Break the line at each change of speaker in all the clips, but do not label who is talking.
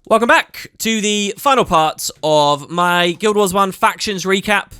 Welcome back to the final part of my Guild Wars 1 Factions recap,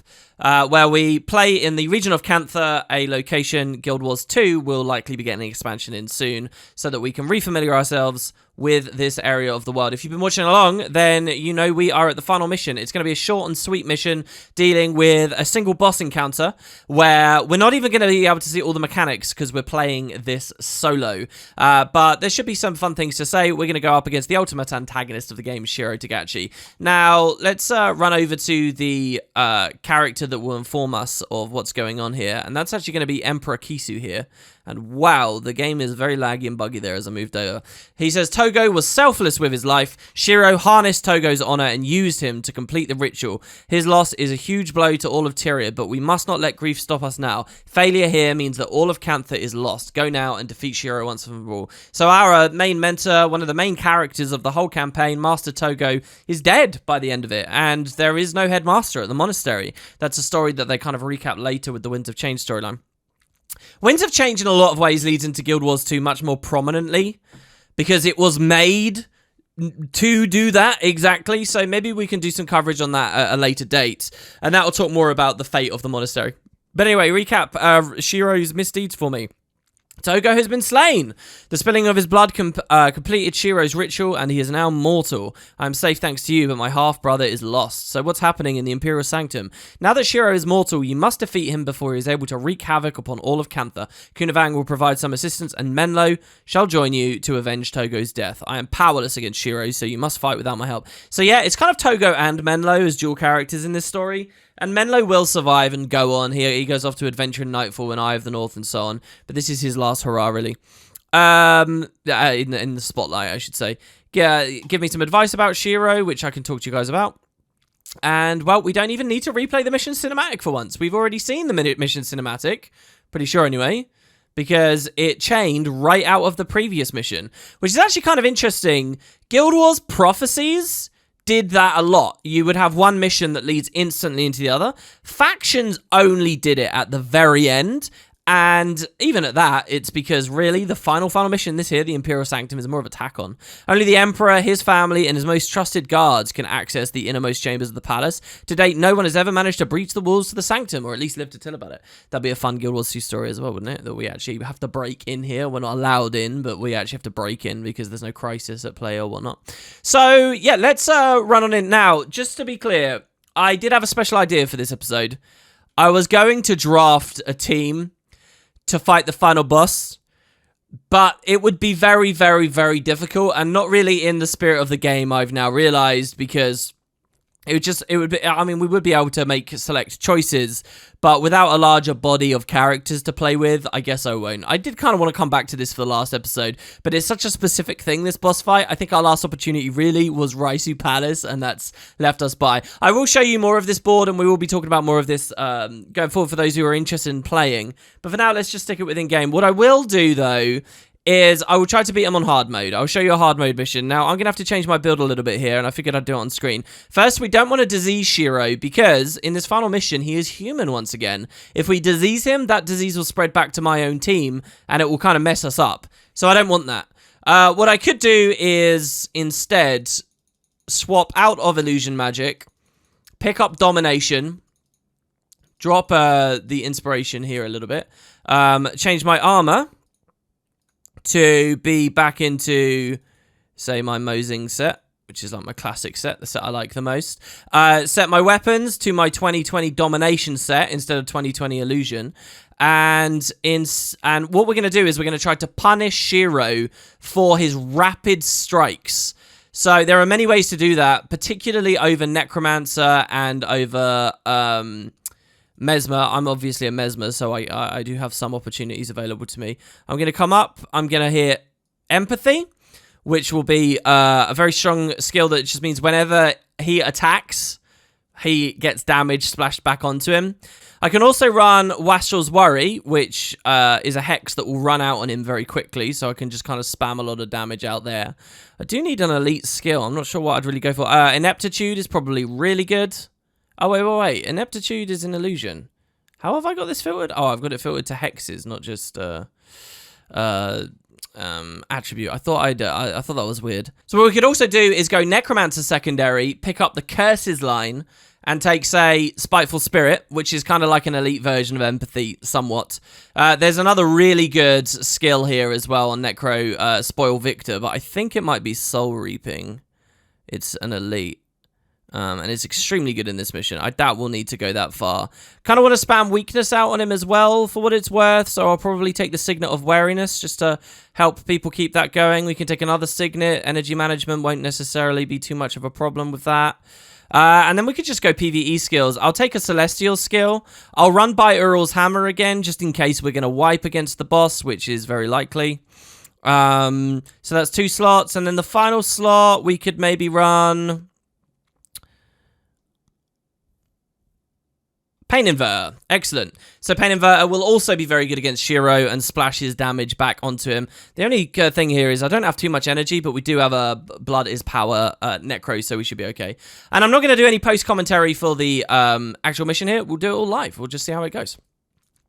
where we play in the region of Cantha, a location Guild Wars 2 will likely be getting an expansion in soon, so that we can refamiliar ourselves with this area of the world. If you've been watching along, then you know we are at the final mission. It's going to be a short and sweet mission dealing with a single boss encounter where we're not even going to be able to see all the mechanics because we're playing this solo. But there should be some fun things to say. We're going to go up against the ultimate antagonist of the game, Shiro Togachi. Now, let's run over to the character that will inform us of what's going on here, and that's actually going to be Emperor Kisu here. And wow, the game is very laggy and buggy there as I moved over. He says, Togo was selfless with his life. Shiro harnessed Togo's honor and used him to complete the ritual. His loss is a huge blow to all of Tyria, but we must not let grief stop us now. Failure here means that all of Cantha is lost. Go now and defeat Shiro once and for all. So our main mentor, one of the main characters of the whole campaign, Master Togo, is dead by the end of it. And there is no headmaster at the monastery. That's a story that they kind of recap later with the Winds of Change storyline. Winds of Change in a lot of ways leads into Guild Wars 2 much more prominently because it was made to do that exactly. So maybe we can do some coverage on that at a later date, and that will talk more about the fate of the monastery. But anyway, recap Shiro's misdeeds for me. Togo has been slain. The spilling of his blood completed Shiro's ritual, and he is now mortal. I am safe thanks to you, but my half-brother is lost. So what's happening in the Imperial Sanctum? Now that Shiro is mortal, you must defeat him before he is able to wreak havoc upon all of Cantha. Kunavang will provide some assistance, and Menlo shall join you to avenge Togo's death. I am powerless against Shiro, so you must fight without my help. So yeah, it's kind of Togo and Menlo as dual characters in this story. And Menlo will survive and go on. He goes off to adventure in Nightfall and Eye of the North and so on. But this is his last hurrah, really. In the spotlight, I should say. Yeah, give me some advice about Shiro, which I can talk to you guys about. And, well, we don't even need to replay the mission cinematic for once. We've already seen the mission cinematic. Pretty sure, anyway. Because it chained right out of the previous mission. Which is actually kind of interesting. Guild Wars Prophecies did that a lot. You would have one mission that leads instantly into the other. Factions only did it at the very end, and even at that, it's because really the final mission this here, the Imperial Sanctum, is more of a tack on. Only the Emperor, his family, and his most trusted guards can access the innermost chambers of the palace. To date, no one has ever managed to breach the walls to the Sanctum, or at least live to tell about it. That'd be a fun Guild Wars 2 story as well, wouldn't it? That we actually have to break in here. We're not allowed in, but we actually have to break in because there's no crisis at play or whatnot. So, yeah, let's run on in. Now, just to be clear, I did have a special idea for this episode. I was going to draft a team to fight the final boss, but it would be very, very, very difficult and not really in the spirit of the game, I've now realized, because it would be, I mean, we would be able to make select choices, but without a larger body of characters to play with, I guess I won't. I did kind of want to come back to this for the last episode, but it's such a specific thing, this boss fight. I think our last opportunity really was Raisu Palace, and that's left us by. I will show you more of this board, and we will be talking about more of this going forward for those who are interested in playing. But for now, let's just stick it within game. What I will do, though, is I will try to beat him on hard mode. I'll show you a hard mode mission. Now, I'm going to have to change my build a little bit here, and I figured I'd do it on screen. First, we don't want to disease Shiro, because in this final mission, he is human once again. If we disease him, that disease will spread back to my own team, and it will kind of mess us up. So I don't want that. What I could do is, instead, swap out of Illusion Magic, pick up Domination, drop the Inspiration here a little bit, change my armor to be back into, say, my Mosing set, which is like my classic set, the set I like the most. Set my weapons to my 2020 Domination set instead of 2020 Illusion. And what we're going to do is we're going to try to punish Shiro for his rapid strikes. So there are many ways to do that, particularly over Necromancer and over Mesmer. I'm obviously a Mesmer, so I do have some opportunities available to me. I'm going to come up. I'm going to hit Empathy, which will be a very strong skill that just means whenever he attacks, he gets damage splashed back onto him. I can also run Wastrel's Worry, which is a hex that will run out on him very quickly, so I can just kind of spam a lot of damage out there. I do need an elite skill. I'm not sure what I'd really go for. Ineptitude is probably really good. Oh, wait. Ineptitude is an illusion. How have I got this filtered? Oh, I've got it filtered to hexes, not just attribute. I thought I thought that was weird. So what we could also do is go Necromancer secondary, pick up the Curses line, and take, say, Spiteful Spirit, which is kind of like an elite version of Empathy, somewhat. There's another really good skill here as well on Necro, Spoil Victor, but I think it might be Soul Reaping. It's an elite. And it's extremely good in this mission. I doubt we'll need to go that far. Kind of want to spam weakness out on him as well, for what it's worth, so I'll probably take the Signet of Wariness, just to help people keep that going. We can take another Signet. Energy Management won't necessarily be too much of a problem with that. And then we could just go PvE skills. I'll take a Celestial skill. I'll run by Ural's Hammer again, just in case we're going to wipe against the boss, which is very likely. So that's 2 slots. And then the final slot, we could maybe run Pain Inverter. Excellent. So Pain Inverter will also be very good against Shiro and splash his damage back onto him. The only thing here is I don't have too much energy, but we do have a Blood is Power Necro, so we should be okay. And I'm not going to do any post-commentary for the actual mission here. We'll do it all live. We'll just see how it goes.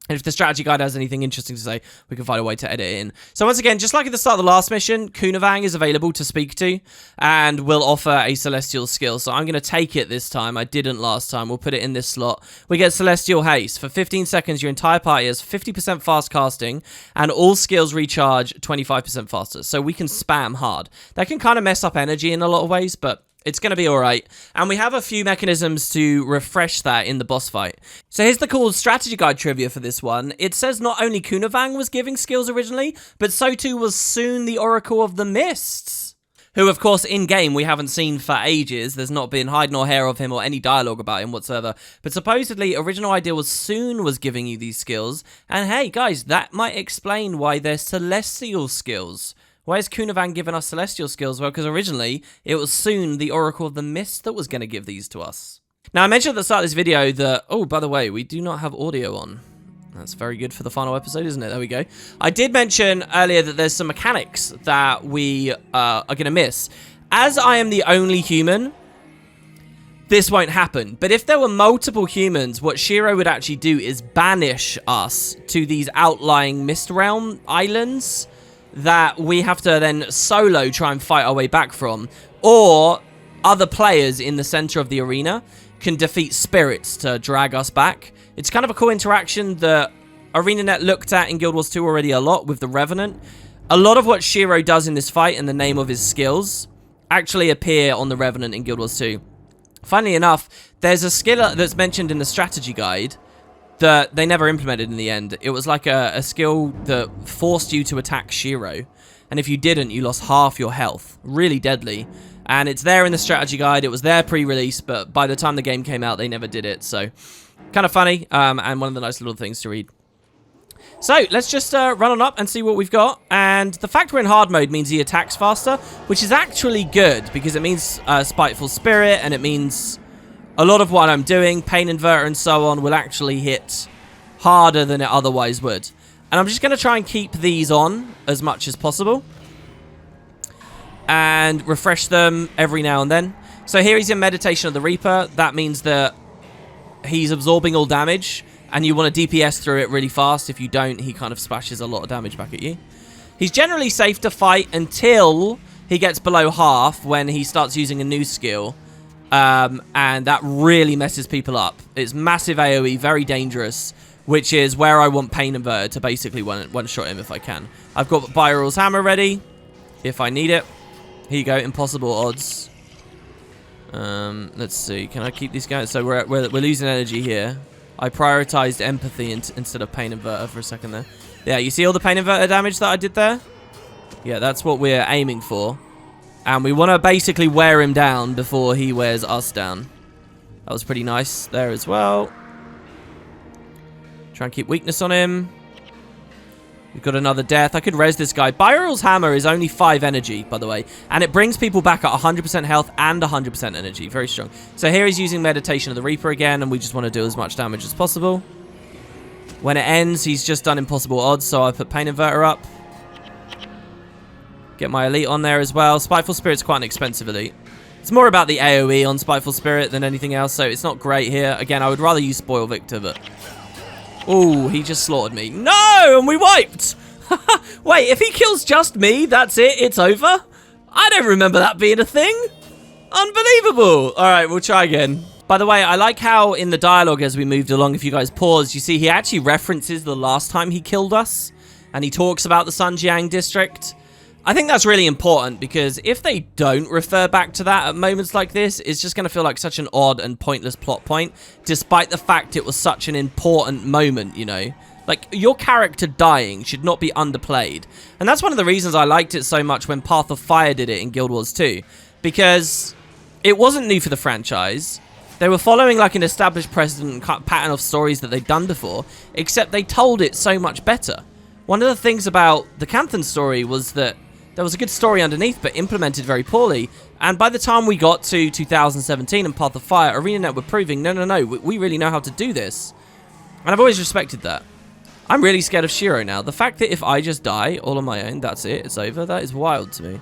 And if the strategy guide has anything interesting to say, we can find a way to edit it in. So once again, just like at the start of the last mission, Kunavang is available to speak to and will offer a Celestial skill. So I'm going to take it this time. I didn't last time. We'll put it in this slot. We get Celestial Haste. For 15 seconds, your entire party has 50% fast casting and all skills recharge 25% faster. So we can spam hard. That can kind of mess up energy in a lot of ways, but it's going to be all right. And we have a few mechanisms to refresh that in the boss fight. So here's the cool strategy guide trivia for this one. It says not only Kunavang was giving skills originally, but so too was soon the Oracle of the Mists, who, of course, in-game we haven't seen for ages. There's not been hide nor hair of him or any dialogue about him whatsoever. But supposedly, original idea was Soon was giving you these skills. And hey, guys, that might explain why they're Celestial skills. Why is Kunavang giving us Celestial skills? Well, because originally, it was Soon the Oracle of the Mist that was going to give these to us. Now, I mentioned at the start of this video that, oh, by the way, we do not have audio on. That's very good for the final episode, isn't it? There we go. I did mention earlier that there's some mechanics that we are going to miss. As I am the only human, this won't happen. But if there were multiple humans, what Shiro would actually do is banish us to these outlying Mist Realm islands that we have to then solo try and fight our way back from, or other players in the center of the arena can defeat spirits to drag us back. It's kind of a cool interaction that ArenaNet looked at in Guild Wars 2 already a lot with the Revenant. A lot of what Shiro does in this fight in the name of his skills actually appear on the Revenant in Guild Wars 2. Funnily enough, there's a skill that's mentioned in the strategy guide that they never implemented in the end. It was like a skill that forced you to attack Shiro. And if you didn't, you lost half your health. Really deadly. And it's there in the strategy guide. It was there pre-release, but by the time the game came out, they never did it. So, kind of funny, and one of the nice little things to read. So, let's just run on up and see what we've got. And the fact we're in hard mode means he attacks faster, which is actually good, because it means Spiteful Spirit, and it means a lot of what I'm doing, Pain Inverter and so on, will actually hit harder than it otherwise would. And I'm just going to try and keep these on as much as possible. And refresh them every now and then. So here he's in Meditation of the Reaper. That means that he's absorbing all damage. And you want to DPS through it really fast. If you don't, he kind of splashes a lot of damage back at you. He's generally safe to fight until he gets below half, when he starts using a new skill. And that really messes people up. It's massive AoE, very dangerous, which is where I want Pain Inverter to basically one-shot him if I can. I've got Byral's Hammer ready, if I need it. Here you go, impossible odds. Let's see, can I keep these guys? So we're losing energy here. I prioritized Empathy instead of Pain Inverter for a second there. Yeah, you see all the Pain Inverter damage that I did there? Yeah, that's what we're aiming for. And we want to basically wear him down before he wears us down. That was pretty nice there as well. Try and keep weakness on him. We've got another death. I could res this guy. Byral's Hammer is only 5 energy, by the way. And it brings people back at 100% health and 100% energy. Very strong. So here he's using Meditation of the Reaper again, and we just want to do as much damage as possible. When it ends, he's just done impossible odds, so I put Pain Inverter up. Get my elite on there as well. Spiteful Spirit's quite an expensive elite. It's more about the AoE on Spiteful Spirit than anything else, so it's not great here. Again, I would rather use Spoil Victor, but... oh, he just slaughtered me. No! And we wiped! Wait, if he kills just me, that's it? It's over? I don't remember that being a thing. Unbelievable. All right, we'll try again. By the way, I like how in the dialogue as we moved along, if you guys pause, you see he actually references the last time he killed us. And he talks about the Sunjiang district. I think that's really important because if they don't refer back to that at moments like this, it's just going to feel like such an odd and pointless plot point, despite the fact it was such an important moment, you know? Like, your character dying should not be underplayed. And that's one of the reasons I liked it so much when Path of Fire did it in Guild Wars 2. Because it wasn't new for the franchise. They were following like an established precedent pattern of stories that they'd done before, except they told it so much better. One of the things about the Cantha story was that there was a good story underneath, but implemented very poorly. And by the time we got to 2017 and Path of Fire, ArenaNet were proving, no, we really know how to do this. And I've always respected that. I'm really scared of Shiro now. The fact that if I just die all on my own, that's it, it's over, that is wild to me.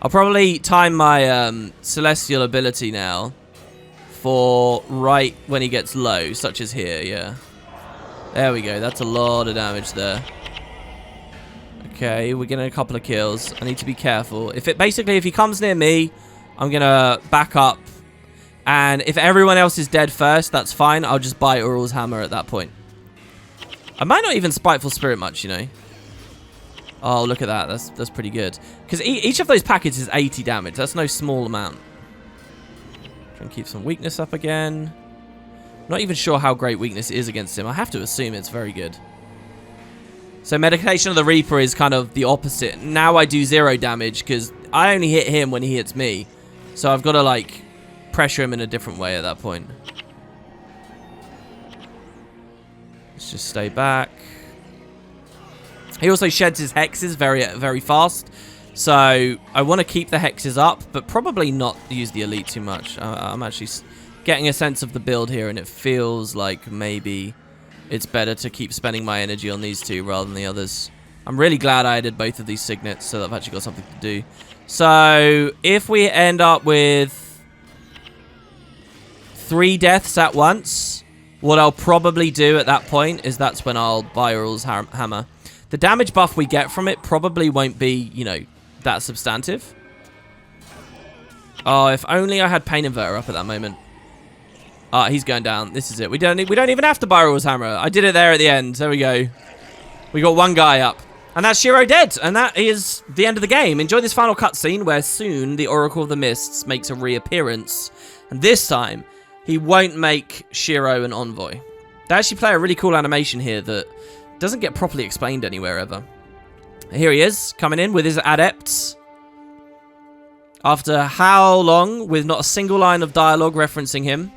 I'll probably time my celestial ability now for right when he gets low, such as here, yeah. There we go, that's a lot of damage there. Okay, we're getting a couple of kills. I need to be careful. If he comes near me, I'm gonna back up. And if everyone else is dead first, that's fine. I'll just buy Urul's hammer at that point. I might not even Spiteful Spirit much, you know. Oh, look at that. That's pretty good. Because each of those packets is 80 damage. That's no small amount. Try and keep some weakness up again. Not even sure how great weakness is against him. I have to assume it's very good. So Medication of the Reaper is kind of the opposite. Now I do 0 damage because I only hit him when he hits me. So I've got to, like, pressure him in a different way at that point. Let's just stay back. He also sheds his hexes very, very fast. So I want to keep the hexes up, but probably not use the elite too much. I'm actually getting a sense of the build here, and it feels like maybe it's better to keep spending my energy on these two rather than the others. I'm really glad I added both of these signets so that I've actually got something to do. So if we end up with 3 deaths at once, what I'll probably do at that point is that's when I'll buy Urul's hammer. The damage buff we get from it probably won't be, you know, that substantive. Oh, if only I had Pain Inverter up at that moment. Ah, he's going down. This is it. We don't even have to buy Urul's hammer. I did it there at the end. There we go. We got one guy up. And that's Shiro dead. And that is the end of the game. Enjoy this final cutscene where soon the Oracle of the Mists makes a reappearance. And this time, he won't make Shiro an envoy. They actually play a really cool animation here that doesn't get properly explained anywhere ever. Here he is, coming in with his adepts. After how long with not a single line of dialogue referencing him.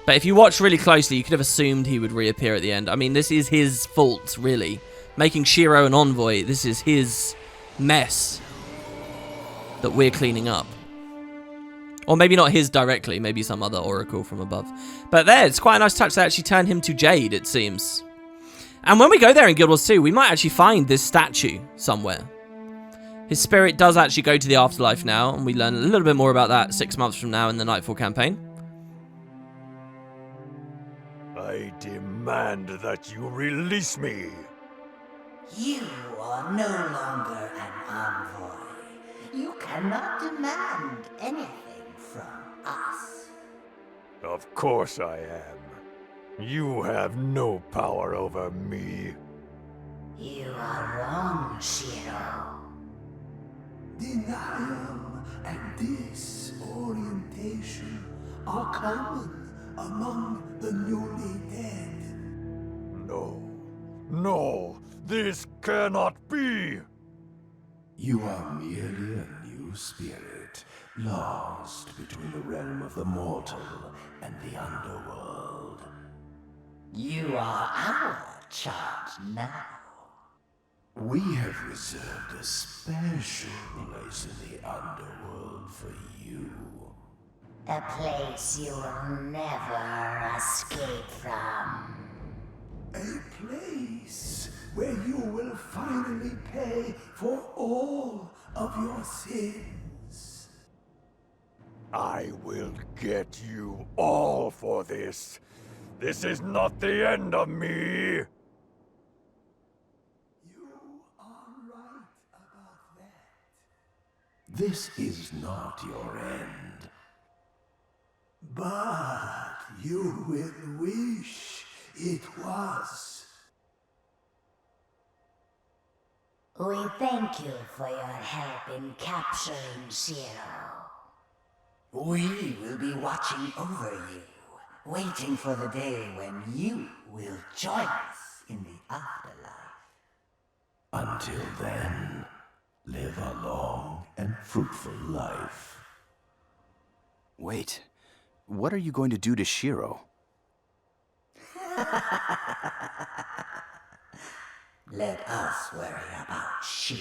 But if you watch really closely, you could have assumed he would reappear at the end. I mean, this is his fault, really. Making Shiro an envoy, this is his mess that we're cleaning up. Or maybe not his directly, maybe some other oracle from above. But there, it's quite a nice touch to actually turn him to Jade, it seems. And when we go there in Guild Wars 2, we might actually find this statue somewhere. His spirit does actually go to the afterlife now, and we learn a little bit more about that 6 months from now in the Nightfall campaign.
I demand that you release me.
You are no longer an envoy. You cannot demand anything from us.
Of course I am. You have no power over me.
You are wrong, Shiro.
Denial and disorientation are common among the newly dead.
No, this cannot be!
You are merely a new spirit, lost between the realm of the mortal and the underworld.
You are our charge now.
We have reserved a special place in the underworld for you.
A place you will never escape from.
A place where you will finally pay for all of your sins.
I will get you all for this. This is not the end of me.
This is not your end. But you will wish it was.
We thank you for your help in capturing Shiro. We will be watching over you, waiting for the day when you will join us in the afterlife.
Until then, live a long and fruitful life.
Wait, what are you going to do to Shiro?
Let us worry about Shiro.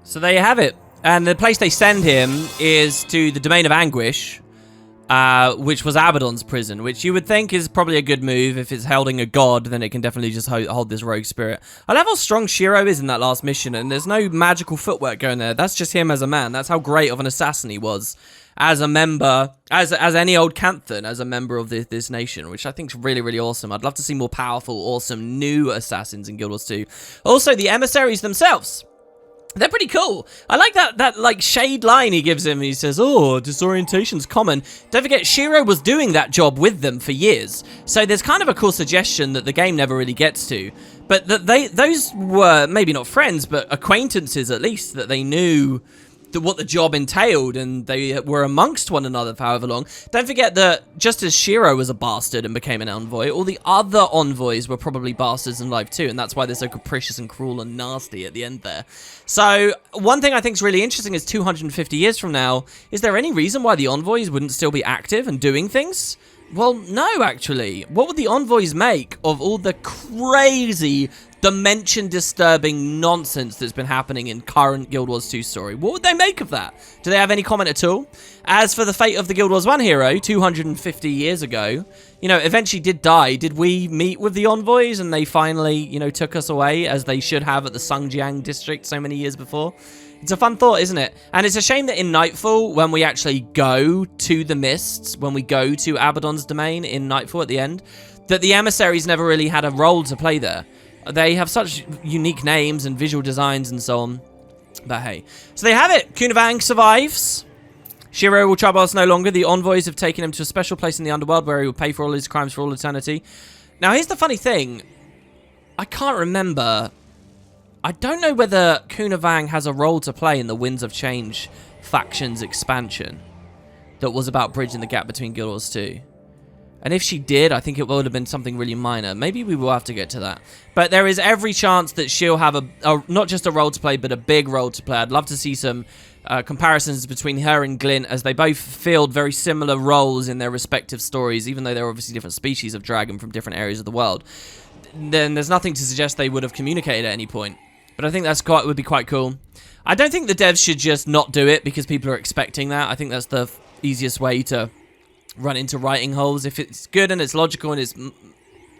So there you have it. And the place they send him is to the Domain of Anguish, which was Abaddon's prison, which you would think is probably a good move. If it's holding a god, then it can definitely just hold this rogue spirit. I love how strong Shiro is in that last mission, and there's no magical footwork going there. That's just him as a man. That's how great of an assassin he was as a member, as any old Canthan, as a member of this nation, which I think is really, really awesome. I'd love to see more powerful, awesome, new assassins in Guild Wars 2. Also, the emissaries themselves. They're pretty cool. I like that like shade line he gives him. He says, "Oh, disorientation's common." Don't forget, Shiro was doing that job with them for years. So there's kind of a cool suggestion that the game never really gets to. But that those were maybe not friends, but acquaintances at least, that they knew what the job entailed, and they were amongst one another for however long. Don't forget that just as Shiro was a bastard and became an envoy, all the other envoys were probably bastards in life too, and that's why they're so capricious and cruel and nasty at the end there. So one thing I think is really interesting is 250 years from now, is there any reason why the envoys wouldn't still be active and doing things? Well, no, actually. What would the envoys make of all the crazy, dimension-disturbing nonsense that's been happening in current Guild Wars 2 story? What would they make of that? Do they have any comment at all? As for the fate of the Guild Wars 1 hero, 250 years ago, you know, eventually did die. Did we meet with the envoys and they finally, you know, took us away, as they should have at the Sungjiang district so many years before? It's a fun thought, isn't it? And it's a shame that in Nightfall, when we actually go to the Mists, when we go to Abaddon's domain in Nightfall at the end, that the emissaries never really had a role to play there. They have such unique names and visual designs and so on. But hey. So they have it. Kunavang survives. Shiro will trouble us no longer. The envoys have taken him to a special place in the underworld where he will pay for all his crimes for all eternity. Now, here's the funny thing. I can't remember. I don't know whether Kunavang has a role to play in the Winds of Change factions expansion that was about bridging the gap between Guild Wars 2. And if she did, I think it would have been something really minor. Maybe we will have to get to that. But there is every chance that she'll have not just a role to play, but a big role to play. I'd love to see some comparisons between her and Glint, as they both filled very similar roles in their respective stories, even though they're obviously different species of dragon from different areas of the world. Then there's nothing to suggest they would have communicated at any point. But I think would be quite cool. I don't think the devs should just not do it because people are expecting that. I think that's the easiest way to run into writing holes. If it's good and it's logical and it's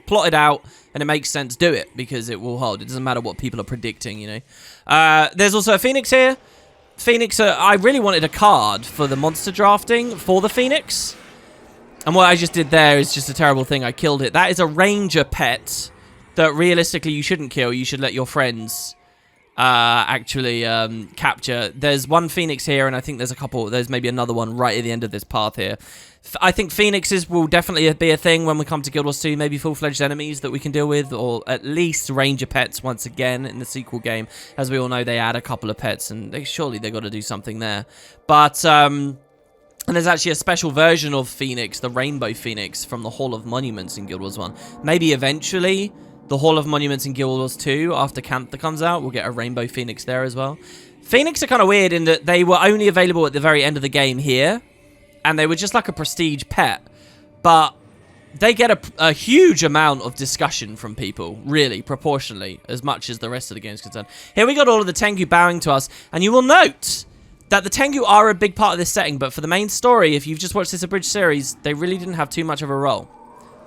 plotted out and it makes sense, do it, because it will hold. It doesn't matter what people are predicting, you know. There's also a Phoenix here. Phoenix, I really wanted a card for the monster drafting for the Phoenix. And what I just did there is just a terrible thing. I killed it. That is a ranger pet that realistically you shouldn't kill. You should let your friends actually capture. There's one Phoenix here, and I think there's maybe another one right at the end of this path here. I think Phoenixes will definitely be a thing when we come to Guild Wars 2, maybe full-fledged enemies that we can deal with, or at least ranger pets once again in the sequel game. As we all know, they add a couple of pets, and surely they've got to do something there. But and there's actually a special version of Phoenix, the Rainbow Phoenix, from the Hall of Monuments in Guild Wars 1. Maybe eventually the Hall of Monuments in Guild Wars 2, after Cantha comes out, we'll get a Rainbow Phoenix there as well. Phoenix are kind of weird in that they were only available at the very end of the game here, and they were just like a prestige pet. But they get a huge amount of discussion from people, really, proportionally, as much as the rest of the game is concerned. Here we got all of the Tengu bowing to us, and you will note that the Tengu are a big part of this setting, but for the main story, if you've just watched this abridged series, they really didn't have too much of a role.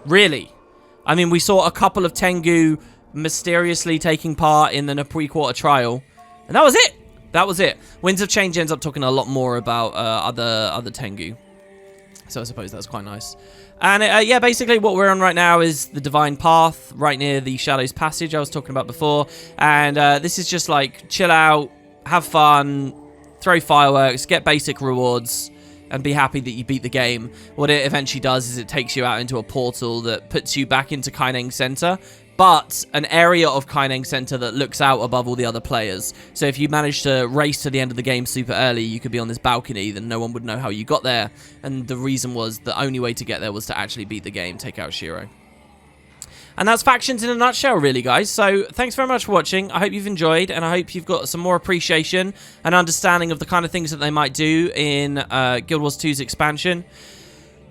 Really. I mean, we saw a couple of Tengu mysteriously taking part in the Napui Quarter trial, and that was it. That was it. Winds of Change ends up talking a lot more about other Tengu, so I suppose that's quite nice. And yeah, basically what we're on right now is the Divine Path, right near the Shadows Passage I was talking about before. And this is just like chill out, have fun, throw fireworks, get basic rewards, and be happy that you beat the game. What it eventually does is it takes you out into a portal that puts you back into Kaineng Center, but an area of Kaineng Center that looks out above all the other players. So if you manage to race to the end of the game super early, you could be on this balcony, then no one would know how you got there. And the reason was the only way to get there was to actually beat the game, take out Shiro. And that's Factions in a nutshell, really, guys. So thanks very much for watching. I hope you've enjoyed, and I hope you've got some more appreciation and understanding of the kind of things that they might do in Guild Wars 2's expansion.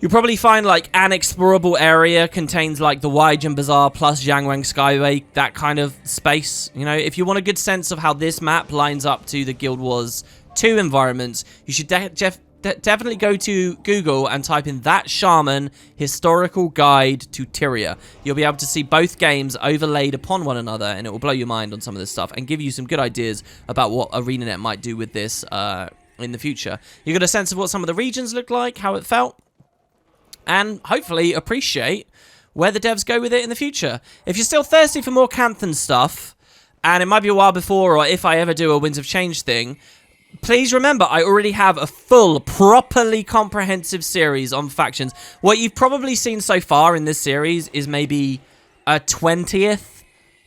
You'll probably find, like, an explorable area contains, like, the Waijian Bazaar plus Jiangwang Skyway, that kind of space. You know, if you want a good sense of how this map lines up to the Guild Wars 2 environments, you should definitely go to Google and type in That Shaman Historical Guide to Tyria. You'll be able to see both games overlaid upon one another, and it will blow your mind on some of this stuff and give you some good ideas about what ArenaNet might do with this in the future. You got a sense of what some of the regions look like, how it felt, and hopefully appreciate where the devs go with it in the future. If you're still thirsty for more Cantha stuff, and it might be a while before or if I ever do a Winds of Change thing, please remember I already have a full, properly comprehensive series on factions. What you've probably seen so far in this series is maybe a 20th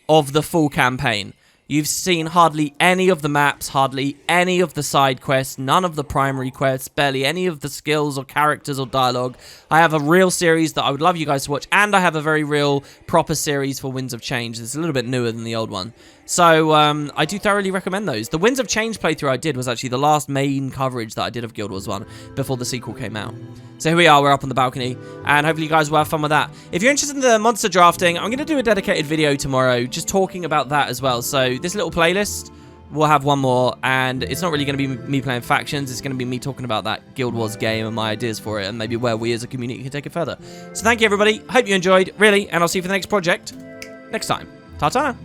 of the full campaign. You've seen hardly any of the maps, hardly any of the side quests, none of the primary quests, barely any of the skills or characters or dialogue. I have a real series that I would love you guys to watch, and I have a very real, proper series for Winds of Change. It's a little bit newer than the old one. So, I do thoroughly recommend those. The Winds of Change playthrough I did was actually the last main coverage that I did of Guild Wars 1 before the sequel came out. So here we are, we're up on the balcony, and hopefully you guys will have fun with that. If you're interested in the monster drafting, I'm going to do a dedicated video tomorrow just talking about that as well. So this little playlist, we'll have one more, and it's not really going to be me playing factions, it's going to be me talking about that Guild Wars game and my ideas for it, and maybe where we as a community can take it further. So thank you everybody, hope you enjoyed, really, and I'll see you for the next project next time. Ta-ta!